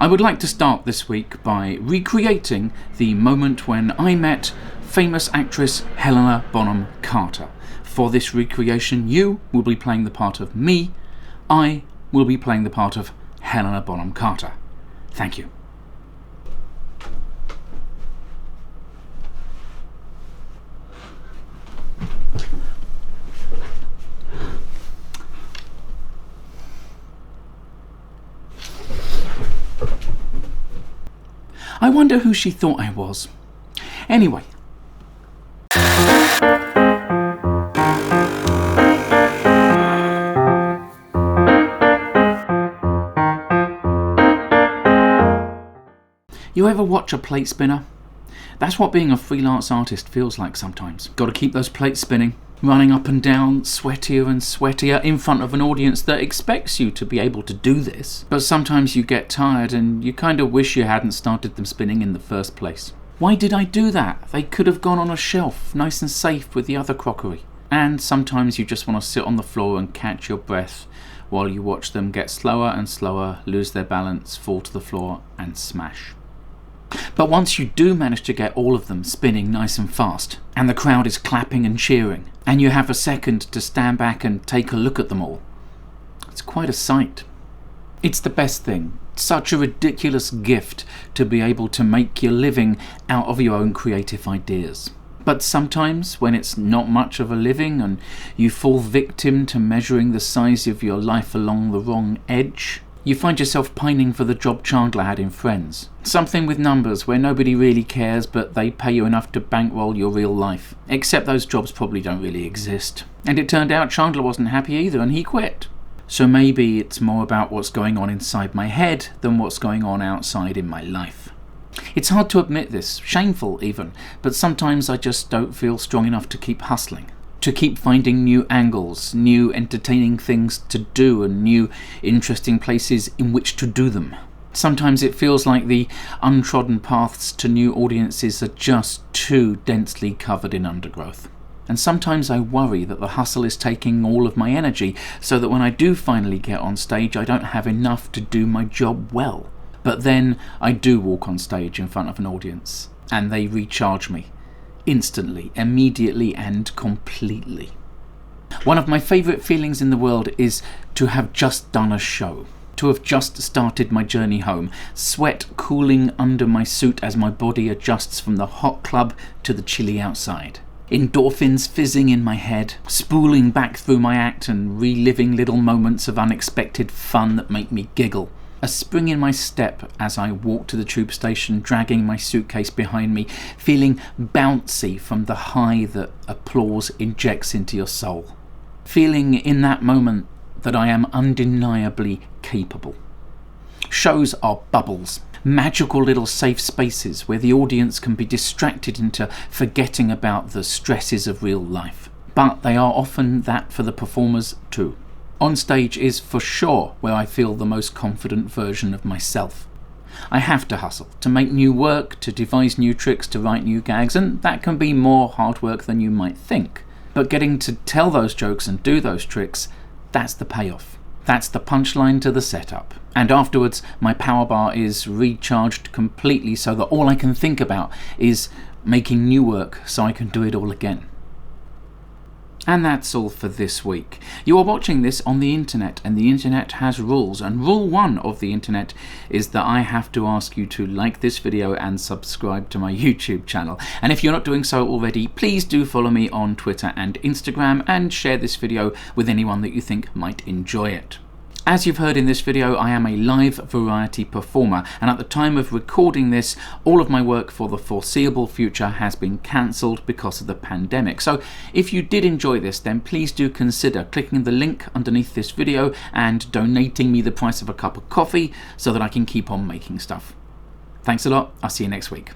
I would like to start this week by recreating the moment when I met famous actress Helena Bonham Carter. For this recreation, you will be playing the part of me, I will be playing the part of Helena Bonham Carter. Thank you. I wonder who she thought I was. Anyway. You ever watch a plate spinner? That's what being a freelance artist feels like sometimes. Got to keep those plates spinning, running up and down, sweatier and sweatier, in front of an audience that expects you to be able to do this. But sometimes you get tired and you kind of wish you hadn't started them spinning in the first place. Why did I do that? They could have gone on a shelf, nice and safe with the other crockery. And sometimes you just want to sit on the floor and catch your breath while you watch them get slower and slower, lose their balance, fall to the floor and smash. But once you do manage to get all of them spinning nice and fast, and the crowd is clapping and cheering, and you have a second to stand back and take a look at them all, it's quite a sight. It's the best thing, such a ridiculous gift to be able to make your living out of your own creative ideas. But sometimes, when it's not much of a living and you fall victim to measuring the size of your life along the wrong edge, you find yourself pining for the job Chandler had in Friends. Something with numbers where nobody really cares but they pay you enough to bankroll your real life. Except those jobs probably don't really exist. And it turned out Chandler wasn't happy either and he quit. So maybe it's more about what's going on inside my head than what's going on outside in my life. It's hard to admit this, shameful even, but sometimes I just don't feel strong enough to keep hustling. To keep finding new angles, new entertaining things to do and new interesting places in which to do them. Sometimes it feels like the untrodden paths to new audiences are just too densely covered in undergrowth. And sometimes I worry that the hustle is taking all of my energy so that when I do finally get on stage I don't have enough to do my job well. But then I do walk on stage in front of an audience and they recharge me. Instantly, immediately and completely. One of my favourite feelings in the world is to have just done a show. To have just started my journey home, sweat cooling under my suit as my body adjusts from the hot club to the chilly outside. Endorphins fizzing in my head, spooling back through my act and reliving little moments of unexpected fun that make me giggle. A spring in my step as I walk to the tube station, dragging my suitcase behind me, feeling bouncy from the high that applause injects into your soul. Feeling in that moment that I am undeniably capable. Shows are bubbles, magical little safe spaces where the audience can be distracted into forgetting about the stresses of real life. But they are often that for the performers too. On stage is for sure where I feel the most confident version of myself. I have to hustle, to make new work, to devise new tricks, to write new gags, and that can be more hard work than you might think. But getting to tell those jokes and do those tricks, that's the payoff. That's the punchline to the setup. And afterwards, my power bar is recharged completely so that all I can think about is making new work so I can do it all again. And that's all for this week. You are watching this on the internet, and the internet has rules, and rule 1 of the internet is that I have to ask you to like this video and subscribe to my YouTube channel. And if you're not doing so already, please do follow me on Twitter and Instagram and share this video with anyone that you think might enjoy it. As you've heard in this video, I am a live variety performer, and at the time of recording this, all of my work for the foreseeable future has been cancelled because of the pandemic. So if you did enjoy this, then please do consider clicking the link underneath this video and donating me the price of a cup of coffee so that I can keep on making stuff. Thanks a lot. I'll see you next week.